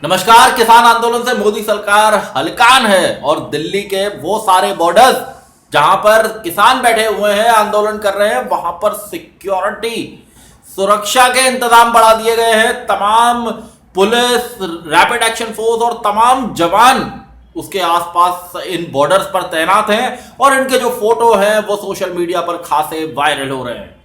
नमस्कार। किसान आंदोलन से मोदी सरकार हलकान है और दिल्ली के वो सारे बॉर्डर्स जहां पर किसान बैठे हुए हैं, आंदोलन कर रहे हैं, वहां पर सिक्योरिटी सुरक्षा के इंतजाम बढ़ा दिए गए हैं। तमाम पुलिस, रैपिड एक्शन फोर्स और तमाम जवान उसके आसपास इन बॉर्डर्स पर तैनात हैं और इनके जो फोटो हैं वो सोशल मीडिया पर खासे वायरल हो रहे हैं।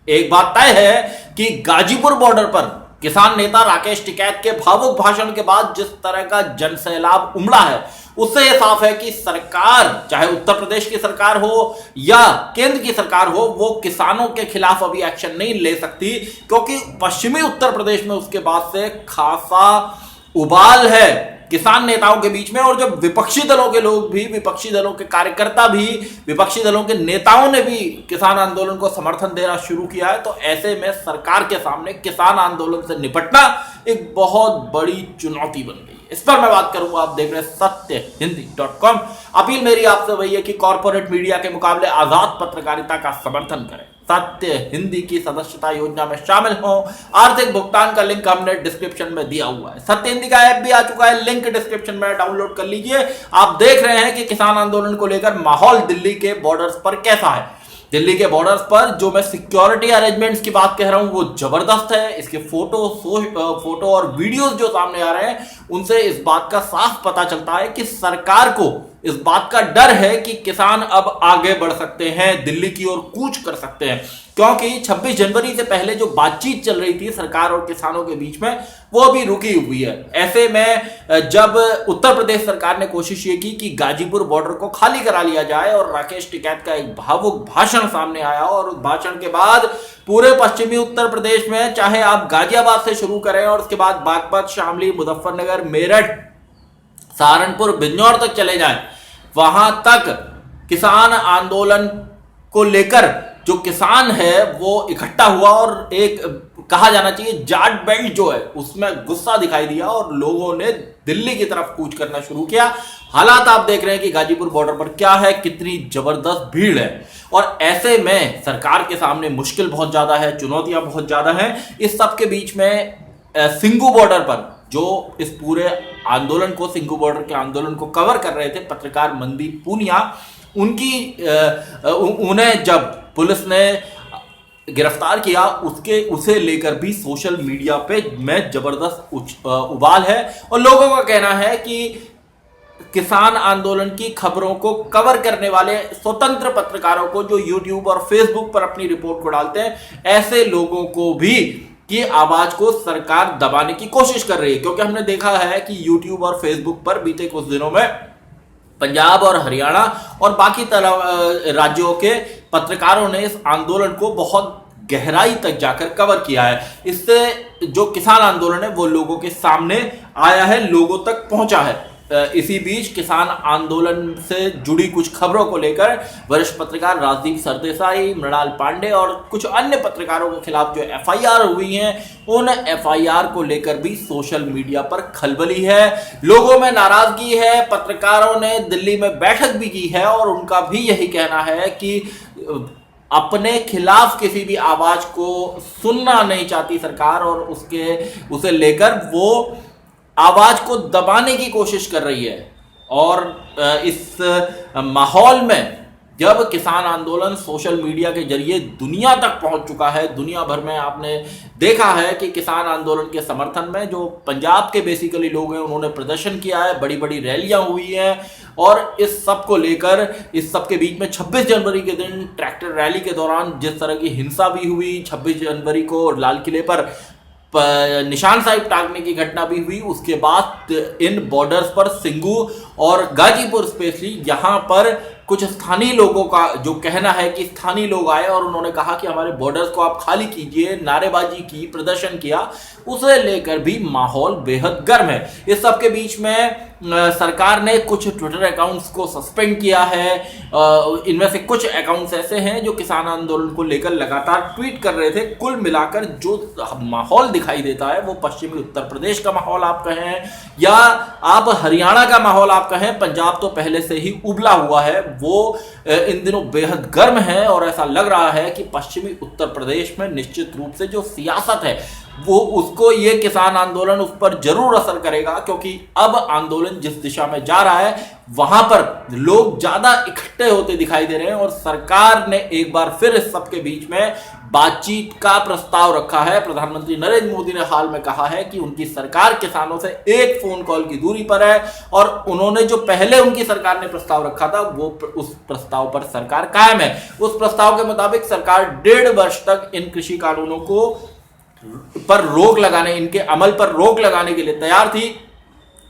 एक बात तय है कि गाजीपुर बॉर्डर पर किसान नेता राकेश टिकैत के भावुक भाषण के बाद जिस तरह का जनसैलाब उमड़ा है, उससे यह साफ है कि सरकार, चाहे उत्तर प्रदेश की सरकार हो या केंद्र की सरकार हो, वो किसानों के खिलाफ अभी एक्शन नहीं ले सकती, क्योंकि पश्चिमी उत्तर प्रदेश में उसके बाद से खासा उबाल है किसान नेताओं के बीच में। और जब विपक्षी दलों के लोग भी, विपक्षी दलों के कार्यकर्ता भी, विपक्षी दलों के नेताओं ने भी किसान आंदोलन को समर्थन देना शुरू किया है, तो ऐसे में सरकार के सामने किसान आंदोलन से निपटना एक बहुत बड़ी चुनौती बन गई। इस पर मैं बात करूंगा। आप देख रहे हैं सत्यहिंदी.com। अपील मेरी आपसे वही है कि कॉर्पोरेट मीडिया के मुकाबले आजाद पत्रकारिता का समर्थन करें, सत्य हिंदी की सदस्यता योजना में शामिल हो। आर्थिक भुगतान का लिंक हमने डिस्क्रिप्शन में दिया हुआ है। सत्य हिंदी का ऐप भी आ चुका है, लिंक डिस्क्रिप्शन में डाउनलोड कर लीजिए। आप देख रहे हैं कि किसान आंदोलन को लेकर माहौल दिल्ली के बॉर्डर्स पर कैसा है। दिल्ली के बॉर्डर्स पर जो मैं सिक्योरिटी अरेंजमेंट्स की बात कह रहा हूं वो जबरदस्त है। इसके फोटो और वीडियोस जो सामने आ रहे हैं उनसे इस बात का साफ पता चलता है कि सरकार को इस बात का डर है कि किसान अब आगे बढ़ सकते हैं, दिल्ली की ओर कूच कर सकते हैं, क्योंकि 26 जनवरी से पहले जो बातचीत चल रही थी सरकार और किसानों के बीच में वो अभी रुकी हुई है। ऐसे में जब उत्तर प्रदेश सरकार ने कोशिश ये की कि गाजीपुर बॉर्डर को खाली करा लिया जाए और राकेश टिकैत का एक भावुक भाषण सामने आया, और उस भाषण के बाद पूरे पश्चिमी उत्तर प्रदेश में, चाहे आप गाजियाबाद से शुरू करें और उसके बाद बागपत, शामली, मुजफ्फरनगर, मेरठ, सहारनपुर, बिजनौर तक चले जाएं, वहां तक किसान आंदोलन को लेकर जो किसान है वो इकट्ठा हुआ और एक कहा जाना चाहिए जाट बेल्ट जो है उसमें गुस्सा दिखाई दिया और लोगों ने दिल्ली की तरफ कूच करना शुरू किया। हालात आप देख रहे हैं कि गाजीपुर बॉर्डर पर क्या है, कितनी जबरदस्त भीड़ है। और ऐसे में सरकार के सामने मुश्किल बहुत ज्यादा है, चुनौतियां बहुत ज्यादा हैं। इस सब के बीच में सिंगू बॉर्डर पर जो इस पूरे आंदोलन को, सिंगू बॉर्डर के आंदोलन को कवर कर रहे थे पत्रकार मनदीप पूनिया, उन्हें जब पुलिस ने गिरफ्तार किया उसे लेकर भी सोशल मीडिया पे में जबरदस्त उबाल है। और लोगों का कहना है कि किसान आंदोलन की खबरों को कवर करने वाले स्वतंत्र पत्रकारों को, जो यूट्यूब और फेसबुक पर अपनी रिपोर्ट को डालते हैं, ऐसे लोगों को भी की आवाज को सरकार दबाने की कोशिश कर रही है। क्योंकि हमने देखा है कि यूट्यूब और फेसबुक पर बीते कुछ दिनों में पंजाब और हरियाणा और बाकी राज्यों के पत्रकारों ने इस आंदोलन को बहुत गहराई तक जाकर कवर किया है। इससे जो किसान आंदोलन है वो लोगों के सामने आया है, लोगों तक पहुंचा है। इसी बीच किसान आंदोलन से जुड़ी कुछ खबरों को लेकर वरिष्ठ पत्रकार राजदीप सरदेसाई, मृणाल पांडे और कुछ अन्य पत्रकारों के खिलाफ जो एफआईआर हुई हैं, उन एफआईआर को लेकर भी सोशल मीडिया पर खलबली है, लोगों में नाराजगी है। पत्रकारों ने दिल्ली में बैठक भी की है और उनका भी यही कहना है कि अपने खिलाफ किसी भी आवाज को सुनना नहीं चाहती सरकार और उसे लेकर वो आवाज को दबाने की कोशिश कर रही है। और इस माहौल में जब किसान आंदोलन सोशल मीडिया के जरिए दुनिया तक पहुंच चुका है, दुनिया भर में आपने देखा है कि किसान आंदोलन के समर्थन में जो पंजाब के बेसिकली लोग हैं उन्होंने प्रदर्शन किया है, बड़ी बड़ी रैलियां हुई हैं। और इस सब को लेकर, इस सब के बीच में 26 जनवरी के दिन ट्रैक्टर रैली के दौरान जिस तरह की हिंसा भी हुई, 26 जनवरी को लाल किले पर निशान साहिब टांगने की घटना भी हुई, उसके बाद इन बॉर्डर्स पर सिंगू और गाजीपुर स्पेशली यहां पर कुछ स्थानीय लोगों का जो कहना है कि स्थानीय लोग आए और उन्होंने कहा कि हमारे बॉर्डर्स को आप खाली कीजिए, नारेबाजी की, प्रदर्शन किया, उसे लेकर भी माहौल बेहद गर्म है। इस सब के बीच में सरकार ने कुछ ट्विटर अकाउंट्स को सस्पेंड किया है। इनमें से कुछ अकाउंट्स ऐसे हैं जो किसान आंदोलन को लेकर लगातार ट्वीट कर रहे थे। कुल मिलाकर जो माहौल दिखाई देता है वो पश्चिमी उत्तर प्रदेश का माहौल आप कहें या आप हरियाणा का माहौल आप कहें, पंजाब तो पहले से ही उबला हुआ है, वो इन दिनों बेहद गर्म है। और ऐसा लग रहा है कि पश्चिमी उत्तर प्रदेश में निश्चित रूप से जो सियासत है वो उसको ये किसान आंदोलन उस पर जरूर असर करेगा, क्योंकि अब आंदोलन जिस दिशा में जा रहा है वहां पर लोग ज्यादा इकट्ठे होते दिखाई दे रहे हैं और सरकार ने एक बार फिर इस सबके बीच में बातचीत का प्रस्ताव रखा है। प्रधानमंत्री नरेंद्र मोदी ने हाल में कहा है कि उनकी सरकार किसानों से एक फोन कॉल की दूरी पर है और उन्होंने जो पहले उनकी सरकार ने प्रस्ताव रखा था वो उस प्रस्ताव पर सरकार कायम है। उस प्रस्ताव के मुताबिक सरकार 1.5 वर्ष तक इन कृषि कानूनों को पर रोक लगाने, इनके अमल पर रोक लगाने के लिए तैयार थी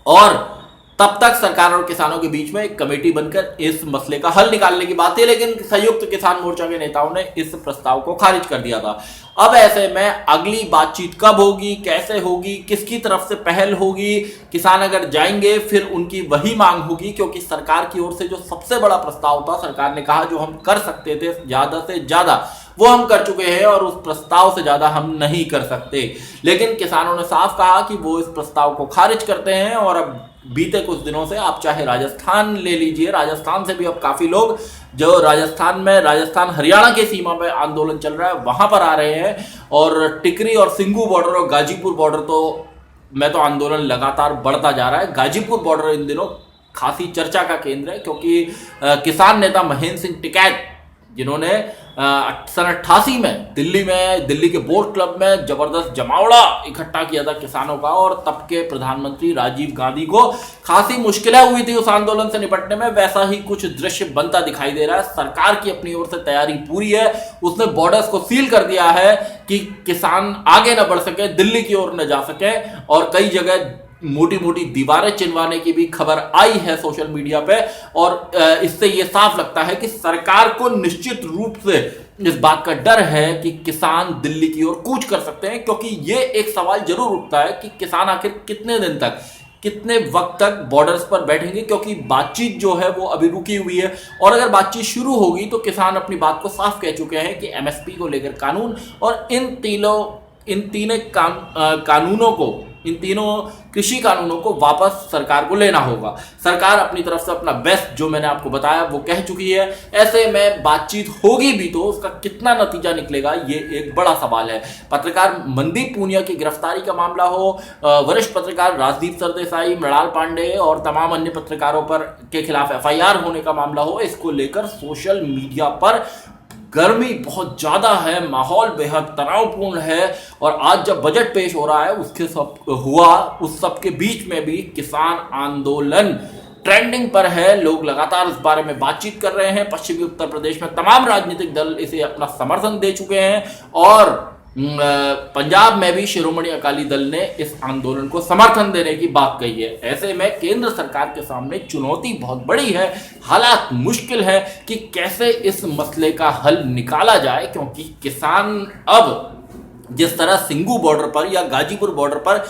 और तब तक सरकार और किसानों के बीच में एक कमेटी बनकर इस मसले का हल निकालने की बात थी, लेकिन संयुक्त किसान मोर्चा के नेताओं ने इस प्रस्ताव को खारिज कर दिया था। अब ऐसे में अगली बातचीत कब होगी, कैसे होगी, किसकी तरफ से पहल होगी, किसान अगर जाएंगे फिर उनकी वही मांग होगी, क्योंकि सरकार की ओर से जो सबसे बड़ा प्रस्ताव था, सरकार ने कहा जो हम कर सकते थे ज्यादा से ज्यादा वो हम कर चुके हैं और उस प्रस्ताव से ज्यादा हम नहीं कर सकते। लेकिन किसानों ने साफ कहा कि वो इस प्रस्ताव को खारिज करते हैं और अब बीते कुछ दिनों से आप चाहे राजस्थान ले लीजिए, राजस्थान से भी अब काफी लोग जो राजस्थान हरियाणा की सीमा पे आंदोलन चल रहा है वहां पर आ रहे हैं और टिकरी और सिंगू बॉर्डर और गाजीपुर बॉर्डर तो आंदोलन लगातार बढ़ता जा रहा है। गाजीपुर बॉर्डर इन दिनों खासी चर्चा का केंद्र है, क्योंकि किसान नेता महेंद्र सिंह टिकैत जिन्होंने सन 88 में दिल्ली के बोट क्लब में जबरदस्त जमावड़ा इकट्ठा किया था किसानों का और तब के प्रधानमंत्री राजीव गांधी को खासी मुश्किलें हुई थी उस आंदोलन से निपटने में, वैसा ही कुछ दृश्य बनता दिखाई दे रहा है। सरकार की अपनी ओर से तैयारी पूरी है, उसने बॉर्डर्स को सील कर दिया है कि किसान आगे न बढ़ सके, दिल्ली की ओर न जा सके और कई जगह मोटी मोटी दीवारें चिनवाने की भी खबर आई है सोशल मीडिया पे और इससे यह साफ लगता है कि सरकार को निश्चित रूप से इस बात का डर है कि किसान दिल्ली की ओर कूच कर सकते हैं, क्योंकि यह एक सवाल जरूर उठता है कि किसान आखिर कितने दिन तक, कितने वक्त तक बॉर्डर्स पर बैठेंगे, क्योंकि बातचीत जो है वो अभी रुकी हुई है और अगर बातचीत शुरू होगी तो किसान अपनी बात को साफ कह चुके हैं कि एमएसपी को लेकर कानून और इन तीनों कृषि कानूनों को वापस सरकार को लेना होगा। सरकार अपनी तरफ से अपना बेस्ट जो मैंने आपको बताया वो कह चुकी है। ऐसे में बातचीत होगी भी तो उसका कितना नतीजा निकलेगा ये एक बड़ा सवाल है। पत्रकार मनदीप पूनिया की गिरफ्तारी का मामला हो, वरिष्ठ पत्रकार राजदीप सरदेसाई, मृणाल पांडे और तमाम अन्य पत्रकारों के खिलाफ एफआईआर होने का मामला हो, इसको लेकर सोशल मीडिया पर गर्मी बहुत ज्यादा है, माहौल बेहद तनावपूर्ण है और आज जब बजट पेश हो रहा है उस सब के बीच में भी किसान आंदोलन ट्रेंडिंग पर है। लोग लगातार इस बारे में बातचीत कर रहे हैं। पश्चिमी उत्तर प्रदेश में तमाम राजनीतिक दल इसे अपना समर्थन दे चुके हैं और पंजाब में भी शिरोमणि अकाली दल ने इस आंदोलन को समर्थन देने की बात कही है। ऐसे में केंद्र सरकार के सामने चुनौती बहुत बड़ी है, हालात मुश्किल है कि कैसे इस मसले का हल निकाला जाए, क्योंकि किसान अब जिस तरह सिंगू बॉर्डर पर या गाजीपुर बॉर्डर पर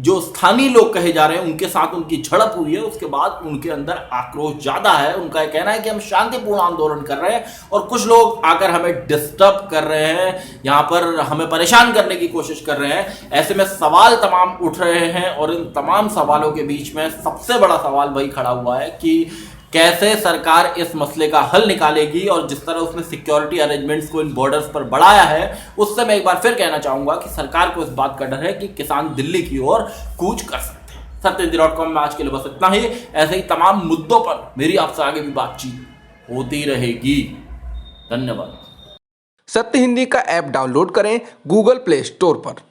जो स्थानीय लोग कहे जा रहे हैं उनके साथ उनकी झड़प हुई है, उसके बाद उनके अंदर आक्रोश ज्यादा है। उनका कहना है कि हम शांतिपूर्ण आंदोलन कर रहे हैं और कुछ लोग आकर हमें डिस्टर्ब कर रहे हैं, यहाँ पर हमें परेशान करने की कोशिश कर रहे हैं। ऐसे में सवाल तमाम उठ रहे हैं और इन तमाम सवालों के बीच में सबसे बड़ा सवाल वही खड़ा हुआ है कि कैसे सरकार इस मसले का हल निकालेगी और जिस तरह उसने सिक्योरिटी अरेंजमेंट्स को इन बॉर्डर्स पर बढ़ाया है उससे मैं एक बार फिर कहना चाहूंगा कि सरकार को इस बात का डर है कि किसान दिल्ली की ओर कूच कर सकते हैं। सत्यहिंदी.com में आज के लिए बस इतना ही। ऐसे ही तमाम मुद्दों पर मेरी आपसे आगे भी बातचीत होती रहेगी। धन्यवाद। सत्य हिंदी का ऐप डाउनलोड करें गूगल प्ले स्टोर पर।